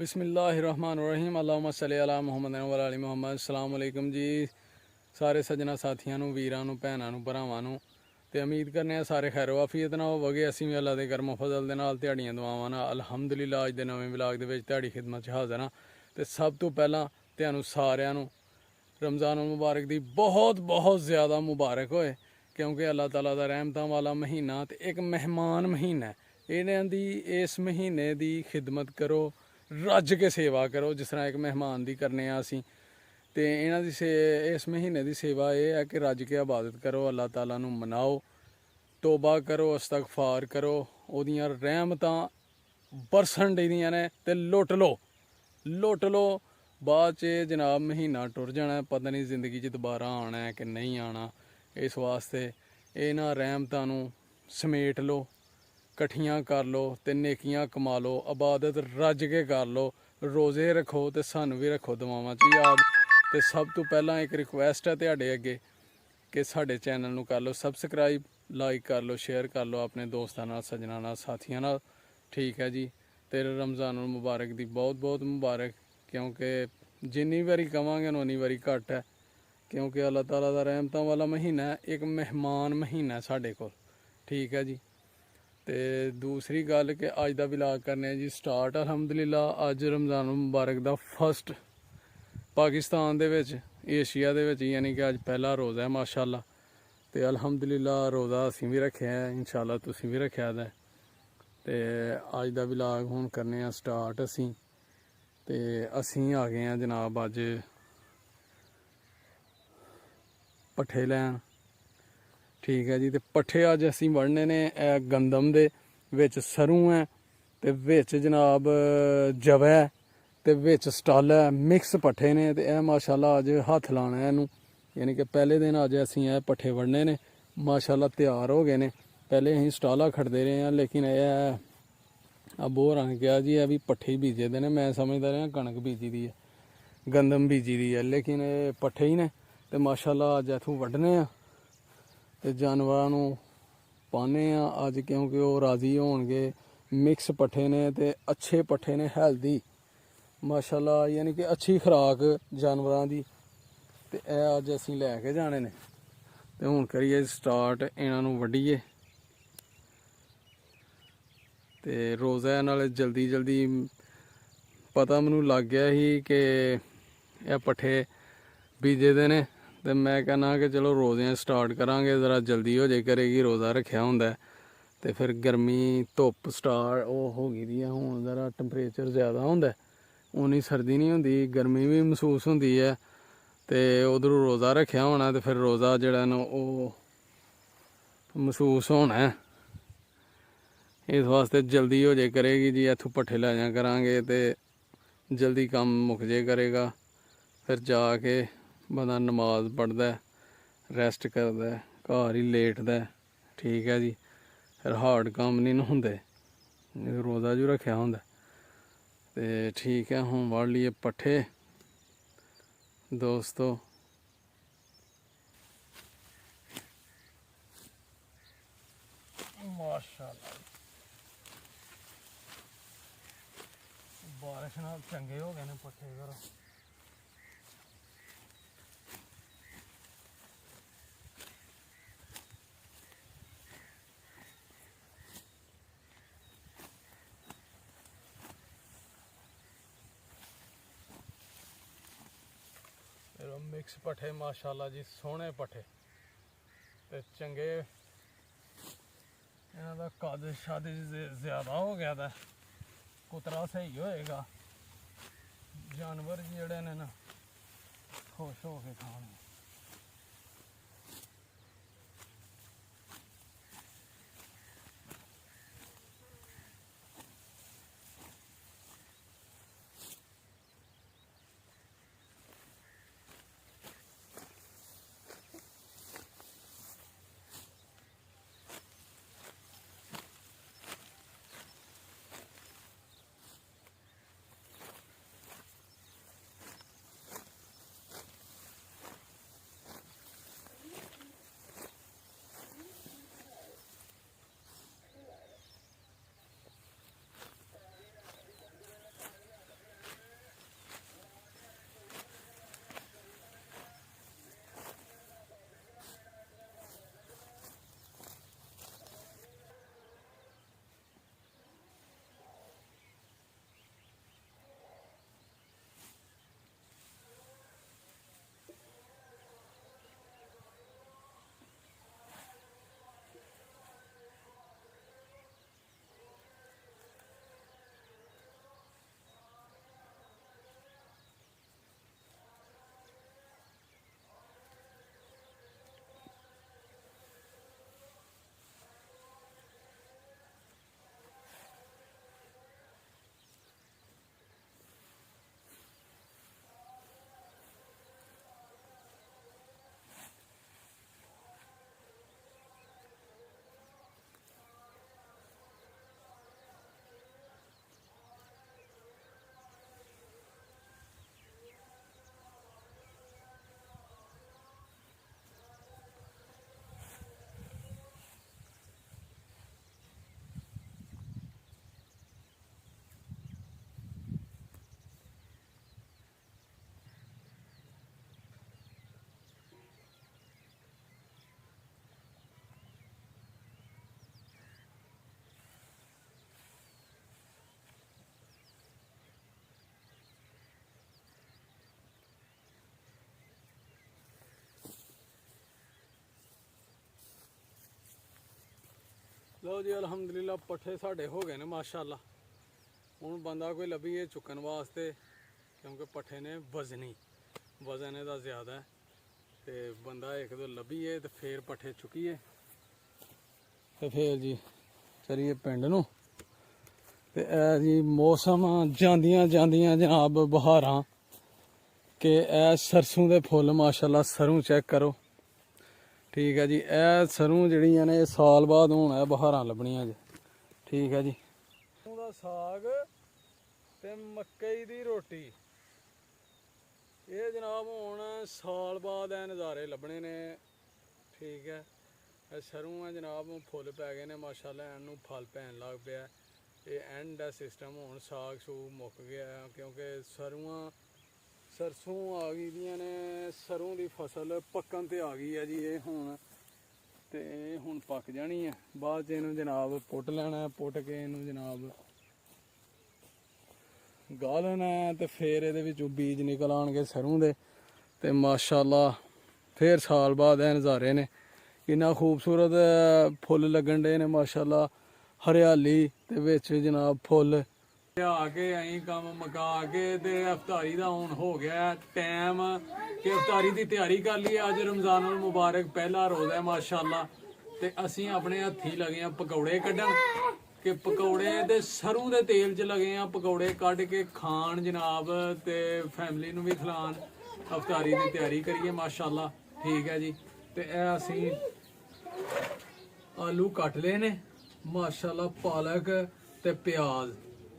बिस्मिल्लाहिर्रहमानिर्रहीम अल्लाहुम्मा सल्ली अला मुहम्मद व अला मुहम्मद। अस्सलाम वालेकुम जी सारे सज्जना साथियों ਨੂੰ ਵੀਰਾਂ ਨੂੰ ਭੈਣਾਂ ਨੂੰ ਭਰਾਵਾਂ ਨੂੰ ਤੇ ਉਮੀਦ ਕਰਨੇ ਆ ਸਾਰੇ ਖੈਰ ਵਾਫੀਅਤ ਨਾਲ ਹੋਵੋਗੇ। ਅਸੀਂ ਵੀ ਅੱਲਾ ਦੇ ਕਰਮ ਫਜ਼ਲ ਦੇ ਨਾਲ ਤੁਹਾਡੀਆਂ ਦੁਆਵਾਂ ਨਾਲ ਅਲਹਮਦੁਲਿਲਾ ਅੱਜ ਦੇ ਨਵੇਂ ਵਲਾਗ ਦੇ ਵਿੱਚ ਤੁਹਾਡੀ ਖਿਦਮਤ 'ਚ ਹਾਜ਼ਰ ਹਾਂ। ਤੇ ਸਭ ਤੋਂ ਪਹਿਲਾਂ ਤੁਹਾਨੂੰ ਸਾਰਿਆਂ ਨੂੰ रमज़ान मुबारक दी बहुत बहुत ज़्यादा मुबारक होए, क्योंकि अल्लाह ताला दा रहमतां वाला महीना ते एक मेहमान महीना है। इन्हां दी इस महीने दी खिदमत करो, रज के सेवा करो जिस तरह एक मेहमान दी करने असी। ते इन्हां दी इस महीने दी सेवा ये है कि रज के इबादत करो, अल्लाह ताला नू मनाओ, तौबा करो, इस्तगफार करो, ओदियां रहमतां बरसन दियां ने ते लुट लो बाद च जनाब महीना टुर जाना, पता नहीं जिंदगी च दोबारा आना है कि नहीं आना। इस वास्ते इन्हां रहमतां नू समेट लो, कट्ठियां कर लो ते नेकियां कमा लो, इबादत रज के कर लो, रोज़े रखो ते सानू भी रखो दुआवां च याद। ते सब तो पहला एक रिक्वेस्ट है तुहाडे अगे कि साडे चैनल नू कर लो सबसक्राइब, लाइक कर लो, शेयर कर लो अपने दोस्तां नाल, सज्जनां नाल, साथियां नाल। ठीक है जी। तेरे रमज़ान मुबारक दी बहुत बहुत मुबारक, क्योंकि जिन्नी बारी कवांगे उन्नी बारी घट है, क्योंकि अल्लाह ताला दा रहमतां वाला महीना है, एक मेहमान महीना है साढ़े कोल। ठीक है जी। तो दूसरी गल कि अज दा व्लॉग करने जी स्टार्ट। अलहमदुलिल्ला अज रमज़ान मुबारक दा फस्ट पाकिस्तान दे विच, एशिया दे विच, यानी कि अज पहला रोज़ा है माशाअल्लाह। तो अलहमदुलिल्ला रोज़ा असीं भी रखेआ है, इंशाअल्लाह तुसीं भी रखेआ दा। ते अज दा व्लॉग हुण करने स्टार्ट असीं। ते असीं आ गए हैं जनाब अज पट्ठे लैन। ठीक है जी। तो पट्ठे अज असीं वढ़ने ने गंदम दे विच सरूं है ते विच जनाब जवै है ते विच स्टल है, मिक्स पट्ठे ने। ते माशाअल्लाह अज हत्थ लाना है इनू, यानी कि पहले दिन अज असीं पट्ठे वढ़ने ने, माशाअल्लाह तैयार हो गए ने। पहले असीं स्टाला खड़दे रहे हैं, लेकिन अब होरां ने कहा जी अभी पट्ठे ही बीजे दे ने। मैं समझदा रहा कणक बीजी दी है, गंदम बीजी दी है, लेकिन पट्ठे ही ने। ते माशाअल्लाह अज इत्थों वड्ढने आ ते जानवरां नू पाने अज, क्योंकि वो राजी होणगे। मिक्स पट्ठे ने ते अच्छे पट्ठे ने, हैल्दी माशाअल्लाह, यानी कि अच्छी खुराक जानवरां दी। ते अज असीं लैके जाने ने। ते हुण करिए स्टार्ट इन्हां नू वड्ढीए। ते रोज़ा नाल जल्दी जल्दी पता मैनू लग गया ही कि यह पट्ठे बीजे दे ने। ते मैं कहना कि चलो रोज़े स्टार्ट करांगे, ज़रा जल्दी हो जाए करेगी, रोज़ा रखेआ हुंदा है। ते फिर गर्मी धुप्प स्टार्ट हो गई दी है, हुण ज़रा टैंपरेचर ज़्यादा हुंदा है, उन्नी सर्दी नहीं हुंदी, गर्मी भी महसूस हुंदी है। ते उधरों रोज़ा रखेआ होना ते फिर रोज़ा जेह्ड़ा न ओह् महसूस होना है। इस वास्ते जल्दी हो जाए करेगी जी, इत्थों पट्ठे लै जा करांगे ते जल्दी काम मुक जाए करेगा। फिर जाके बंदा नमाज पढ़दा है, रैस्ट करदा है, घर ही लेटदा है। ठीक है जी। फिर हार्ड कम्म नहीं न हुंदे, रोज़ा जो रखेआ हुंदा। ते ठीक है, हुण वड़ लिए पट्ठे दोस्तों। माशाअल्लाह बारिश नाल चंगे हो गए ने पट्ठे। करो मिक्स पट्ठे माशाअल्लाह जी, सोहने पट्ठे ते चंगे। इन्हां दा कद शद ज़्यादा हो गया दा, कुतरा सही होएगा, जानवर जेह्ड़े ने ना खुश हो के खाने। ਲਓ ਜੀ ਅਲਹਮਦੁਲਿਲਾ ਪੱਠੇ ਸਾਡੇ ਹੋ ਗਏ ਨੇ ਮਾਸ਼ਾਅੱਲਾ। ਹੁਣ ਬੰਦਾ ਕੋਈ ਲੱਭੀਏ ਚੁੱਕਣ ਵਾਸਤੇ, ਕਿਉਂਕਿ ਪੱਠੇ ਨੇ ਵਜ਼ਨ ਇਹਦਾ ਜ਼ਿਆਦਾ ਹੈ, ਤੇ ਬੰਦਾ ਇੱਕ ਦੋ ਲੱਭੀਏ ਤੇ ਫੇਰ ਪੱਠੇ ਚੁੱਕੀਏ ਤੇ ਫੇਰ ਜੀ ਚਲੀਏ ਪਿੰਡ ਨੂੰ। ਤੇ ਇਹ ਜੀ ਮੌਸਮ ਜਾਂਦੀਆਂ ਜਨਾਬ ਬਹਾਰਾਂ ਕਿ ਇਹ ਸਰਸੋਂ ਦੇ ਫੁੱਲ ਮਾਸ਼ਾਅੱਲਾ। ਸਰੋਂ ਚੈੱਕ ਕਰੋ, ਠੀਕ ਹੈ ਜੀ। ਇਹ ਸਰੋਂ ਜਿਹੜੀਆਂ ਨੇ ਸਾਲ ਬਾਅਦ ਹੁਣ ਇਹ ਬਹਾਰਾਂ ਲੱਭਣੀਆਂ ਜੀ, ਠੀਕ ਹੈ ਜੀ। ਸਰੋਂ ਦਾ ਸਾਗ ਤੇ ਮੱਕੀ ਦੀ ਰੋਟੀ, ਇਹ ਜਨਾਬ ਹੁਣ ਸਾਲ ਬਾਅਦ ਇਹ ਨਜ਼ਾਰੇ ਲੱਭਣੇ ਨੇ, ਠੀਕ ਹੈ। ਇਹ ਸਰੋਂ ਹੈ ਜਨਾਬ, ਫੁੱਲ ਪੈ ਗਏ ਨੇ ਮਾਸ਼ਾਅੱਲਾ, ਇਹਨੂੰ ਫਲ ਪੈਣ ਲੱਗ ਪਿਆ। ਇਹ ਐਂਡ ਦਾ ਸਿਸਟਮ, ਹੁਣ ਸਾਗ ਸੂਗ ਮੁੱਕ ਗਿਆ, ਕਿਉਂਕਿ ਸਰਸੋਂ ਆ ਗਈ ਦੀਆਂ ਨੇ। ਸਰੋਂ ਦੀ ਫਸਲ ਪੱਕਣ ਤੇ ਆ ਗਈ ਹੈ ਜੀ ਇਹ ਹੁਣ, ਤੇ ਇਹ ਹੁਣ ਪੱਕ ਜਾਣੀ ਹੈ। ਬਾਅਦ 'ਚ ਇਹਨੂੰ ਜਨਾਬ ਪੁੱਟ ਲੈਣਾ, ਪੁੱਟ ਕੇ ਇਹਨੂੰ ਜਨਾਬ ਗਾਹ ਲੈਣਾ ਤੇ ਫਿਰ ਇਹਦੇ ਵਿੱਚੋਂ ਬੀਜ ਨਿਕਲ ਆਉਣਗੇ ਸਰੋਂ ਦੇ, ਤੇ ਮਾਸ਼ਾਅੱਲਾ ਫਿਰ ਸਾਲ ਬਾਅਦ ਇਹ ਨਜ਼ਾਰੇ ਨੇ। ਕਿੰਨਾ ਖੂਬਸੂਰਤ ਫੁੱਲ ਲੱਗਣ ਡੇ ਨੇ ਮਾਸ਼ਾਅੱਲਾ, ਹਰਿਆਲੀ ਤੇ ਵਿੱਚ ਜਨਾਬ ਫੁੱਲ। ਆ ਕੇ ਅਸੀਂ ਕੰਮ ਮੁਕਾ ਕੇ ਤੇ ਇਫਤਾਰੀ ਦਾ ਹੁਣ ਹੋ ਗਿਆ ਟਾਈਮ ਕਿ ਇਫਤਾਰੀ ਦੀ ਤਿਆਰੀ ਕਰ ਲਈ। ਅੱਜ ਰਮਜ਼ਾਨ ਮੁਬਾਰਕ ਪਹਿਲਾ ਰੋਜ਼ਾ ਹੈ ਮਾਸ਼ਾਅੱਲਾ, ਤੇ ਅਸੀਂ ਆਪਣੇ ਹੱਥੀ ਲਗੇ ਆ ਪਕੌੜੇ ਕੱਢਣ, ਕਿ ਪਕੌੜੇ ਤੇ ਸਰੋਂ ਦੇ ਤੇਲ 'ਚ ਲਗੇ ਆ ਪਕੌੜੇ ਕੱਢ ਕੇ ਖਾਣ ਜਨਾਬ, ਤੇ ਫੈਮਿਲੀ ਨੂੰ ਵੀ ਖਿਲਾਣ, ਇਫਤਾਰੀ ਦੀ ਤਿਆਰੀ ਕਰੀਏ ਮਾਸ਼ਾਅੱਲਾ, ਠੀਕ ਹੈ ਜੀ। ਤੇ ਇਹ ਅਸੀਂ ਆਲੂ ਕੱਟ ਲਏ ਨੇ ਮਾਸ਼ਾਅੱਲਾ, ਪਾਲਕ ਤੇ ਪਿਆਜ਼,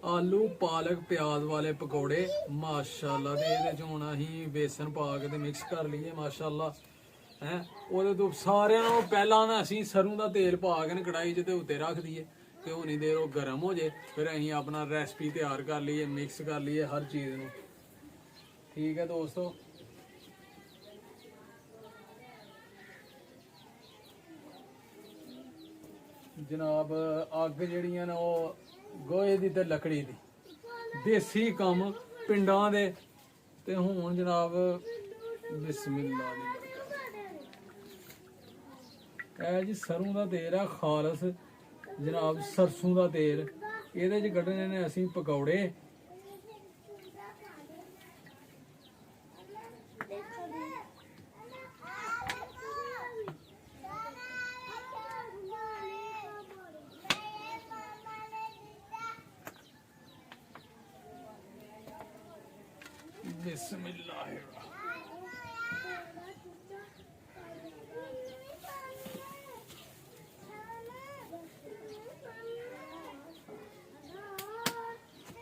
ਆਲੂ ਪਾਲਕ ਪਿਆਜ਼ ਵਾਲੇ ਪਕੌੜੇ ਮਾਸ਼ਾਅੱਲਾ। ਤੇ ਇਹਦੇ 'ਚ ਹੁਣ ਅਸੀਂ ਬੇਸਨ ਪਾ ਕੇ ਤੇ ਮਿਕਸ ਕਰ ਲਈਏ ਮਾਸ਼ਾਅੱਲਾ ਹੈ। ਉਹਦੇ ਤੋਂ ਸਾਰਿਆਂ ਨਾਲੋਂ ਪਹਿਲਾਂ ਨਾ ਅਸੀਂ ਸਰੋਂ ਦਾ ਤੇਲ ਪਾ ਕੇ ਕੜਾਈ 'ਚ ਤੇ ਉੱਤੇ ਰੱਖ ਦਈਏ, ਤੇ ਉਨੀ ਦੇਰ ਉਹ ਗਰਮ ਹੋ ਜੇ, ਫਿਰ ਅਸੀਂ ਆਪਣਾ ਰੈਸਪੀ ਤਿਆਰ ਕਰ ਲਈਏ, ਮਿਕਸ ਕਰ ਲਈਏ ਹਰ ਚੀਜ਼ ਨੂੰ, ਠੀਕ ਹੈ ਦੋਸਤੋ। ਜਨਾਬ ਅੱਗ ਜਿਹੜੀਆਂ ਨੇ ਉਹ ਗੋਹੇ ਦੀ ਤੇ ਲੱਕੜੀ ਦੀ, ਦੇਸੀ ਕੰਮ ਪਿੰਡਾਂ ਦੇ। ਤੇ ਹੁਣ ਜਨਾਬ ਬਿਸਮਿਲ੍ਲਾ ਦੀ ਬਰਕਤ। ਇਹ ਜੀ ਸਰੋਂ ਦਾ ਤੇਲ ਆ ਖਾਲਸ ਜਨਾਬ, ਸਰਸੋਂ ਦਾ ਤੇਲ, ਇਹਦੇ 'ਚ ਕੱਢਣੇ ਨੇ ਅਸੀਂ ਪਕੌੜੇ। ਬਿਸਮਿਲ੍ਲਾਹ।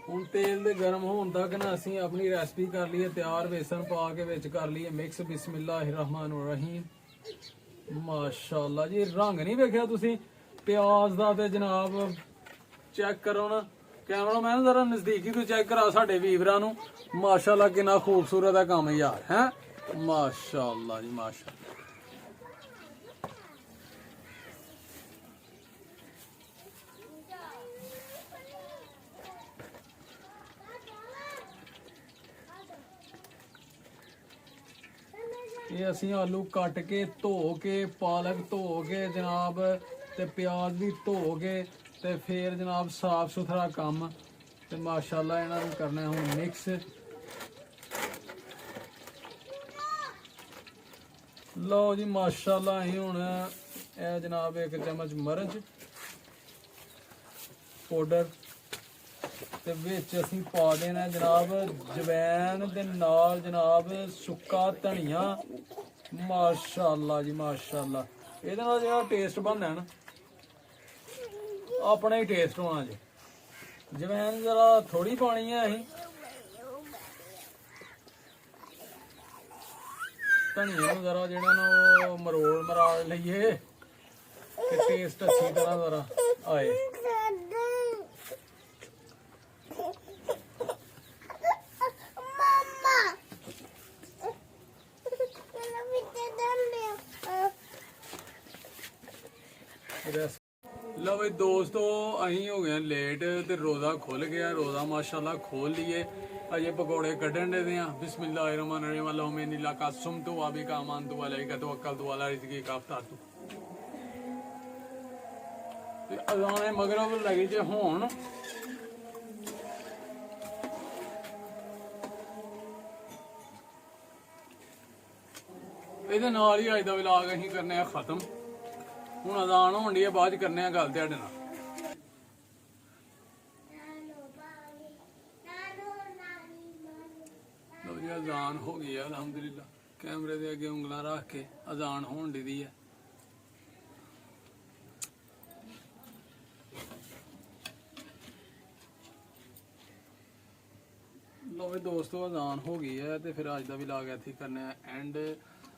ਹੁਣ ਤੇਲ ਦੇ ਗਰਮ ਹੋਣ ਤੱਕ ਨਾ ਅਸੀਂ ਆਪਣੀ ਰੈਸਪੀ ਕਰ ਲਈਏ ਤਿਆਰ, ਬੇਸਨ ਪਾ ਕੇ ਵਿੱਚ ਕਰ ਲਈਏ ਮਿਕਸ। ਬਿਸਮਿਲ੍ਲਾਹਿਰਰਹਿਮਾਨਿਰਰਹੀਮ। ਮਾਸ਼ਾਅੱਲਾ ਜੀ, ਰੰਗ ਨਹੀਂ ਵੇਖਿਆ ਤੁਸੀਂ ਪਿਆਜ਼ ਦਾ, ਤੇ ਜਨਾਬ ਚੈੱਕ ਕਰੋ ਨਾ, ਕੈਮਰਾਮੈਨ ਜ਼ਰਾ ਨਜ਼ਦੀਕੀ ਤੋਂ ਚੈੱਕ ਕਰਾ ਸਾਡੇ ਵੀਵਰਾਂ ਨੂੰ। ਮਾਸ਼ਾਅੱਲਾ ਕਿੰਨਾ ਖੂਬਸੂਰਤ ਹੈ ਕੰਮ ਯਾਰ, ਹੈ ਮਾਸ਼ਾਅੱਲਾ ਜੀ ਮਾਸ਼ਾਅੱਲਾ। ਇਹ ਅਸੀਂ ਆਲੂ ਕੱਟ ਕੇ ਧੋ ਕੇ, ਪਾਲਕ ਧੋ ਕੇ ਜਨਾਬ, ਤੇ ਪਿਆਜ਼ ਵੀ ਧੋ ਕੇ, ਤੇ ਫਿਰ ਜਨਾਬ ਸਾਫ ਸੁਥਰਾ ਕੰਮ, ਤੇ ਮਾਸ਼ਾਅੱਲਾ ਇਹਨਾਂ ਨੂੰ ਕਰਨਾ ਹੁਣ ਮਿਕਸ। ਲਓ ਜੀ ਮਾਸ਼ਾਅੱਲਾ, ਅਸੀਂ ਹੁਣ ਇਹ ਜਨਾਬ 1 ਚਮਚ ਮਿਰਚ ਪਾਊਡਰ, ਤੇ ਵਿੱਚ ਅਸੀਂ ਪਾ ਦੇਣਾ ਜਨਾਬ ਜਵੈਨ, ਦੇ ਨਾਲ ਜਨਾਬ ਸੁੱਕਾ ਧਨੀਆ ਮਾਸ਼ਾਅੱਲਾ ਜੀ ਮਾਸ਼ਾਅੱਲਾ। ਇਹਦੇ ਨਾਲ ਜਿਹੜਾ ਟੇਸਟ ਬਣਦਾ ਨਾ ਆਪਣਾ ਹੀ ਟੇਸਟ ਹੋਣਾ ਜੀ। ਜਵੈਨ ਜ਼ਰਾ ਥੋੜੀ ਪਾਣੀ ਹੈ ਅਸੀਂ, ਧਨੀਏ ਨੂੰ ਜ਼ਰਾ ਜਿਹੜਾ ਨਾ ਉਹ ਮਰਾੜ ਲਈਏ ਤੇ ਟੇਸਟ ਅੱਛੀ ਤਰ੍ਹਾਂ ਜ਼ਰਾ ਆਏ। ਲਓ ਬਈ ਦੋਸਤੋ, ਅਸੀਂ ਹੋ ਗਏ ਲੇਟ ਤੇ ਰੋਜ਼ਾ ਖੁੱਲ ਗਿਆ। ਰੋਜ਼ਾ ਮਾਸ਼ਾਅੱਲਾ ਖੋਲ ਲਈਏ, ਅਜੇ ਪਕੌੜੇ ਕੱਢਣ ਦੇ ਆ। ਬਿਸਮਿਲ੍ਲਾਹਿਰਰਹਿਮਾਨਿਰਰਹੀਮ। ਅੱਲਾਹੁम्मा इन्नी लका सुमतु व बिका आमनतु व अलैका तवक्कलतु व अला रिज़्क़िका अफ़्तारतु। ਤੇ ਅਜ਼ਾਨੇ ਮਗਰੋਂ ਲੱਗੀ ਜੇ ਹੋਣ ਇਹਦੇ ਨਾਲ ਹੀ ਅੱਜ ਦਾ ਵਲੌਗ ਅਸੀਂ ਕਰਨੇ ਆ ਖਤਮ। ਹੁਣ ਅਜ਼ਾਨ ਹੋਣ ਦੀ ਹੈ, ਬਾਅਦ ਚ ਕਰਨੇ ਆ ਗੱਲ ਤੁਹਾਡੇ ਨਾਲ। ਲਓ ਜੀ ਅਜ਼ਾਨ ਹੋ ਗਈ ਹੈ ਅਲਹਮਦੁਲਿਲਾ। ਕੈਮਰੇ ਦੇ ਅੱਗੇ ਉਂਗਲਾਂ ਰੱਖ ਕੇ ਅਜ਼ਾਨ ਹੋਣ ਦੀ ਹੈ। ਲਓ ਵੀ ਦੋਸਤੋ ਅਜ਼ਾਨ ਹੋ ਗਈ ਹੈ ਤੇ ਫਿਰ ਅੱਜ ਦਾ ਵਲੌਗ ਇੱਥੇ ਕਰਨੇ ਆ ਐਂਡ।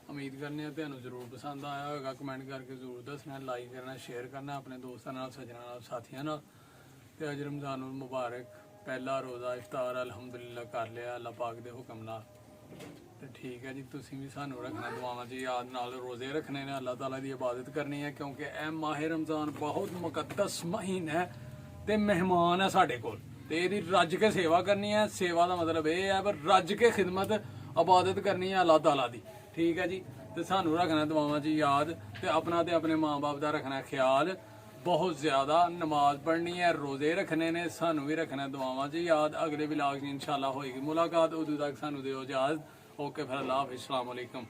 ਉਮੀਦ ਕਰਨੇ ਆ ਤੁਹਾਨੂੰ ਜ਼ਰੂਰ ਪਸੰਦ ਆਇਆ ਹੋਵੇਗਾ। ਕਮੈਂਟ ਕਰਕੇ ਜ਼ਰੂਰ ਦੱਸਣਾ, ਲਾਈਕ ਕਰਨਾ, ਸ਼ੇਅਰ ਕਰਨਾ ਆਪਣੇ ਦੋਸਤਾਂ ਨਾਲ, ਸੱਜਣਾਂ ਨਾਲ, ਸਾਥੀਆਂ ਨਾਲ। ਤੇ ਅੱਜ ਰਮਜ਼ਾਨੁਲ ਮੁਬਾਰਕ ਪਹਿਲਾ ਰੋਜ਼ਾ ਇਫਤਾਰ ਅਲਹਮਦੁਲਿਲਾ ਕਰ ਲਿਆ ਅੱਲਾਹ ਪਾਕ ਦੇ ਹੁਕਮ ਨਾਲ। ਤੇ ਠੀਕ ਹੈ ਜੀ, ਤੁਸੀਂ ਵੀ ਸਾਨੂੰ ਰੱਖਣਾ ਦੁਆਵਾਂ 'ਚ ਯਾਦ, ਨਾਲ ਰੋਜ਼ੇ ਰੱਖਣੇ ਨੇ, ਅੱਲਾਹ ਤਾਲਾ ਦੀ ਇਬਾਦਤ ਕਰਨੀ ਹੈ ਕਿਉਂਕਿ ਇਹ ਮਾਹਿਰ ਰਮਜ਼ਾਨ ਬਹੁਤ ਮੁਕੱਦਸ ਮਹੀਨਾ ਹੈ ਤੇ ਮਹਿਮਾਨ ਹੈ ਸਾਡੇ ਕੋਲ। ਤੇ ਇਹਦੀ ਰੱਜ ਕੇ ਸੇਵਾ ਕਰਨੀ ਹੈ। ਸੇਵਾ ਦਾ ਮਤਲਬ ਇਹ ਹੈ ਪਰ ਰੱਜ ਕੇ ਖਿਦਮਤ ਇਬਾਦਤ ਕਰਨੀ ਹੈ ਅੱਲਾਹ ਤਾਲਾ ਦੀ। ਠੀਕ ਹੈ ਜੀ, ਤੇ ਸਾਨੂੰ ਰੱਖਣਾ ਦੁਆਵਾਂ 'ਚ ਯਾਦ ਤੇ ਆਪਣਾ ਤੇ ਆਪਣੇ ਮਾਂ-ਬਾਪ ਦਾ ਰੱਖਣਾ ਖਿਆਲ। ਬਹੁਤ ਜ਼ਿਆਦਾ ਨਮਾਜ਼ ਪੜ੍ਹਨੀ ਹੈ, ਰੋਜ਼ੇ ਰੱਖਣੇ ਨੇ, ਸਾਨੂੰ ਵੀ ਰੱਖਣਾ ਦੁਆਵਾਂ 'ਚ ਯਾਦ। ਅਗਲੇ ਵਲੌਗ 'ਚ ਇਨਸ਼ਾਅੱਲਾ ਹੋਏਗੀ ਮੁਲਾਕਾਤ, ਉਦੋਂ ਤੱਕ ਸਾਨੂੰ ਦਿਓ ਇਜਾਜ਼ਤ। ਓਕੇ ਫਿਰ ਅੱਲਾਹ ਹਾਫਿਜ਼, अस्सलाम वालेकुम।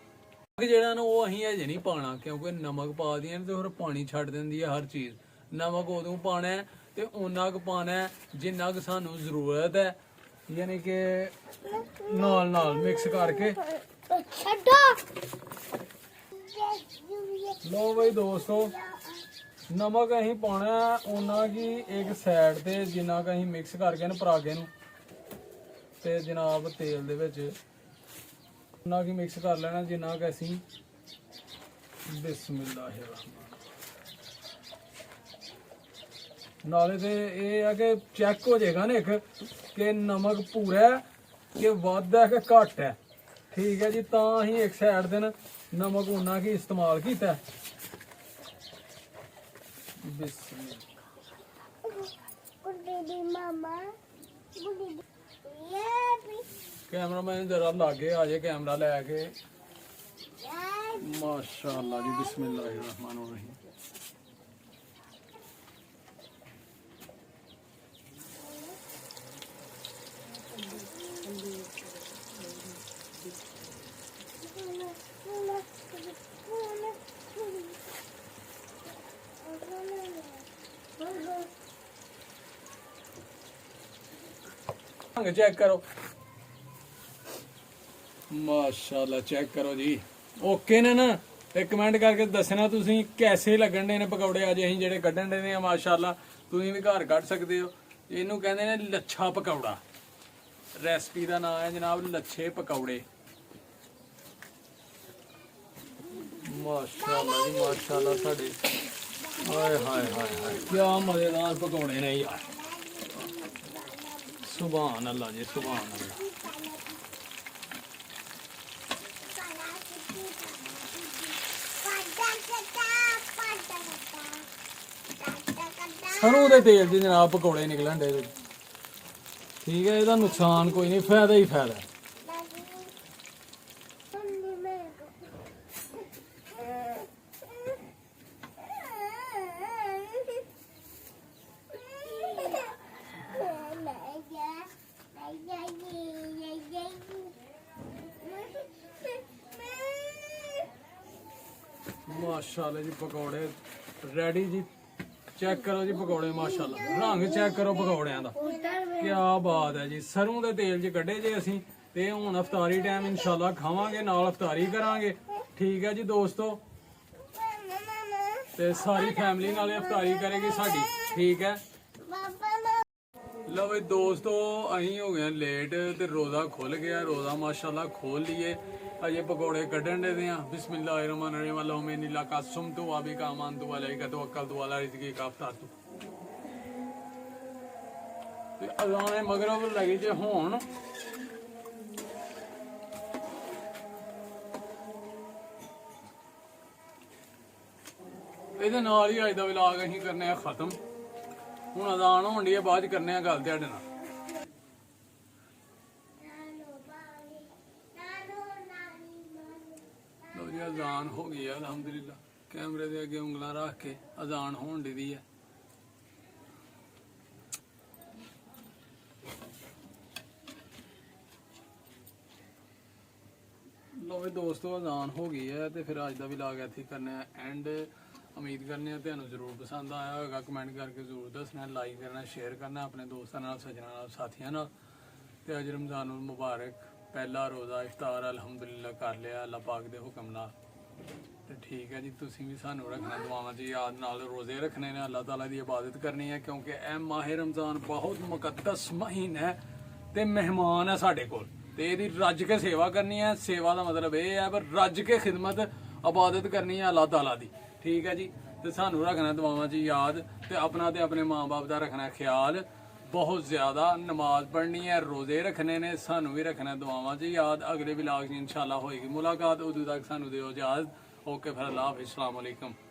ਜਿਹੜਾ ਨਾ ਉਹ ਅਸੀਂ ਹਜੇ ਨਹੀਂ ਪਾਉਣਾ ਕਿਉਂਕਿ ਨਮਕ ਪਾ ਦੀਆਂ ਤੇ ਫਿਰ ਪਾਣੀ ਛੱਡ ਦਿੰਦੀ ਹੈ ਹਰ ਚੀਜ਼। ਨਮਕ ਉਦੋਂ ਪਾਉਣਾ ਹੈ ਤੇ ਓਨਾ ਕੁ ਪਾਉਣਾ ਹੈ ਜਿੰਨਾ ਕੁ ਸਾਨੂੰ ਜ਼ਰੂਰਤ ਹੈ, ਯਾਨੀ ਕਿ ਨਾਲ ਨਾਲ ਮਿਕਸ ਕਰਕੇ। ਲੋ ਬਈ ਦੋਸਤੋ, ਨਮਕ ਅਸੀਂ ਪਾਉਣਾ ਉਹਨਾਂ ਕੀ ਇੱਕ ਸਾਈਡ ਤੇ ਜਿੰਨਾ ਕੁ ਅਸੀਂ ਮਿਕਸ ਕਰਕੇ ਨਾ ਪਰਾਗੇ ਨੂੰ ਤੇ ਜਨਾਬ ਤੇਲ ਦੇ ਵਿੱਚ ਉਹਨਾਂ ਕੀ ਮਿਕਸ ਕਰ ਲੈਣਾ ਜਿੰਨਾ ਕੁ ਅਸੀਂ। ਬਿਸਮਿल्लाहिर्रहमान। ਨਾਲੇ ਤੇ ਇਹ ਹੈ ਕਿ ਚੈੱਕ ਹੋ ਜਾਏਗਾ ਨਾ ਇੱਕ ਕਿ ਨਮਕ ਪੂਰਾ ਹੈ ਕਿ ਵੱਧ ਹੈ ਕਿ ਘੱਟ ਹੈ। ਠੀਕ ਹੈ ਜੀ, ਤਾਂ ਅਸੀਂ ਇੱਕ ਸਾਈਡ ਦੇ ਨਮਕ ਉਹਨਾਂ ਕੀ ਇਸਤੇਮਾਲ ਕੀਤਾ। कैमरामैन जरा लागे आ जाए कैमरा लैके। माशाअल्लाह जी, बिस्मिल्लाहिर्रहमानिर्रहीम। चेक करो, माशाल्लाह चेक करो जी। ओके ने ना, ते कमेंट करके दसना तुसी कैसे लगन दे ने पकौड़े अज असीं जेहड़े कड्ढन दे ने। माशाल्लाह तुसीं भी घर कढ सकदे हो। इहनूं कहंदे ने लच्छा पकौड़ा। रेसिपी दा नाम है जनाब लच्छे पकौड़े। माशाल्लाह जी माशाल्लाह, साडे हाय हाय हाय हाय क्या मजेदार पकौड़े ने यार। सुभान अल्लाह जी, सुभान अल्लाह। सरੋਂ ਦੇ ਤੇਲ 'ਚ ਜਨਾਬ ਪਕੌੜੇ ਨਿਕਲਣ ਦੇ। ਠੀਕ ਹੈ, ਇਹਦਾ ਨੁਕਸਾਨ ਕੋਈ ਨਹੀਂ, ਫਾਇਦਾ ਹੀ ਫਾਇਦਾ। माशाल्लाह जी पकौड़े रेडी जी। चेक करो जी पकौड़े, माशाल्लाह रंग चेक करो पकौड़ियां दा, क्या बात है जी। सरों दे तेल च कड्ढे जे असीं ते हुण अफतारी टाइम इंशाल्लाह खावांगे, नाल अफतारी करांगे। ठीक है जी दोस्तों, ते सारी फैमिली नाल अफतारी करेगी साडी। ठीक है लो भाई दोस्तों, असीं हो गए लेट ते रोज़ा खुल गया। रोज़ा माशाल्लाह खोल लिए। अजे पकौड़े कड्ढन दे हैं। बिस्मिल्लाहिर्रहमानिर्रहीम। अल्लाहुम्मा इन्नी लका सुम्तु व बिका आमन्तु व अलैका तवक्कलतु व अला रिज़्क़िका अफ़्तरतु। ते अज़ाने मगरब लगी जे होण ਇਹਦੇ ਨਾਲ ਹੀ ਅੱਜ ਦਾ ਵਲੌਗ ਅਸੀਂ ਕਰਨੇ ਆ ਖਤਮ। ਹੁਣ ਅਜ਼ਾਨ ਹੋਣ ਦੀ ਹੈ, ਬਾਅਦ ਚ ਕਰਨੇ ਆ ਗੱਲ ਤੁਹਾਡੇ ਨਾਲ। ਲਓ ਜੀ ਅਜ਼ਾਨ ਹੋ ਗਈ ਹੈ ਅਲਹਮਦੁਲਿਲਾ। ਕੈਮਰੇ ਦੇ ਅੱਗੇ ਉਂਗਲਾਂ ਰੱਖ ਕੇ ਅਜ਼ਾਨ ਹੋਣ ਦੀ ਹੈ। ਲੋ ਵੀ ਦੋਸਤੋ ਅਜ਼ਾਨ ਹੋ ਗਈ ਹੈ ਤੇ ਫਿਰ ਅੱਜ ਦਾ ਵਲੌਗ ਇੱਥੇ ਕਰਨੇ ਆ ਐਂਡ। ਉਮੀਦ ਕਰਨੇ ਆ ਤੁਹਾਨੂੰ ਜ਼ਰੂਰ ਪਸੰਦ ਆਇਆ ਹੋਵੇਗਾ। ਕਮੈਂਟ ਕਰਕੇ ਜ਼ਰੂਰ ਦੱਸਣਾ, ਲਾਈਕ ਕਰਨਾ, ਸ਼ੇਅਰ ਕਰਨਾ ਆਪਣੇ ਦੋਸਤਾਂ ਨਾਲ, ਸੱਜਣਾਂ ਨਾਲ, ਸਾਥੀਆਂ ਨਾਲ। ਤੇ ਅੱਜ ਰਮਜ਼ਾਨੁਲ ਮੁਬਾਰਕ ਪਹਿਲਾ ਰੋਜ਼ਾ ਇਫਤਾਰ ਅਲਹਮਦੁਲਿਲਾ ਕਰ ਲਿਆ ਅੱਲਾਹ ਪਾਕ ਦੇ ਹੁਕਮ ਨਾਲ। ਤੇ ਠੀਕ ਹੈ ਜੀ, ਤੁਸੀਂ ਵੀ ਸਾਨੂੰ ਰੱਖਣਾ ਦੁਆਵਾਂ 'ਚ ਯਾਦ, ਨਾਲ ਰੋਜ਼ੇ ਰੱਖਣੇ ਨੇ, ਅੱਲਾਹ ਤਾਲਾ ਦੀ ਇਬਾਦਤ ਕਰਨੀ ਹੈ ਕਿਉਂਕਿ ਇਹ ਮਾਹਿਰ ਰਮਜ਼ਾਨ ਬਹੁਤ ਮੁਕੱਦਸ ਮਹੀਨਾ ਹੈ ਤੇ ਮਹਿਮਾਨ ਹੈ ਸਾਡੇ ਕੋਲ ਤੇ ਇਹਦੀ ਰੱਜ ਕੇ ਸੇਵਾ ਕਰਨੀ ਹੈ। ਸੇਵਾ ਦਾ ਮਤਲਬ ਇਹ ਹੈ ਪਰ ਰੱਜ ਕੇ ਖਿਦਮਤ ਇਬਾਦਤ ਕਰਨੀ ਹੈ ਅੱਲਾਹ ਤਾਲਾ ਦੀ। ਠੀਕ ਹੈ ਜੀ, ਤੇ ਸਾਨੂੰ ਰੱਖਣਾ ਦੁਆਵਾਂ 'ਚ ਯਾਦ ਤੇ ਆਪਣਾ ਤੇ ਆਪਣੇ ਮਾਂ-ਬਾਪ ਦਾ ਰੱਖਣਾ ਖਿਆਲ। ਬਹੁਤ ਜ਼ਿਆਦਾ ਨਮਾਜ਼ ਪੜ੍ਹਨੀ ਹੈ, ਰੋਜ਼ੇ ਰੱਖਣੇ ਨੇ, ਸਾਨੂੰ ਵੀ ਰੱਖਣਾ ਦੁਆਵਾਂ 'ਚ ਯਾਦ। ਅਗਲੇ ਵਲੌਗ 'ਚ ਇਨਸ਼ਾਅੱਲਾ ਹੋਏਗੀ ਮੁਲਾਕਾਤ, ਉਦੋਂ ਤੱਕ ਸਾਨੂੰ ਦਿਓ ਇਜਾਜ਼ਤ। ਓਕੇ ਫਿਰ, ਅੱਲਾਹ ਹਾਫਿਜ਼, अस्सलाम वालेकुम।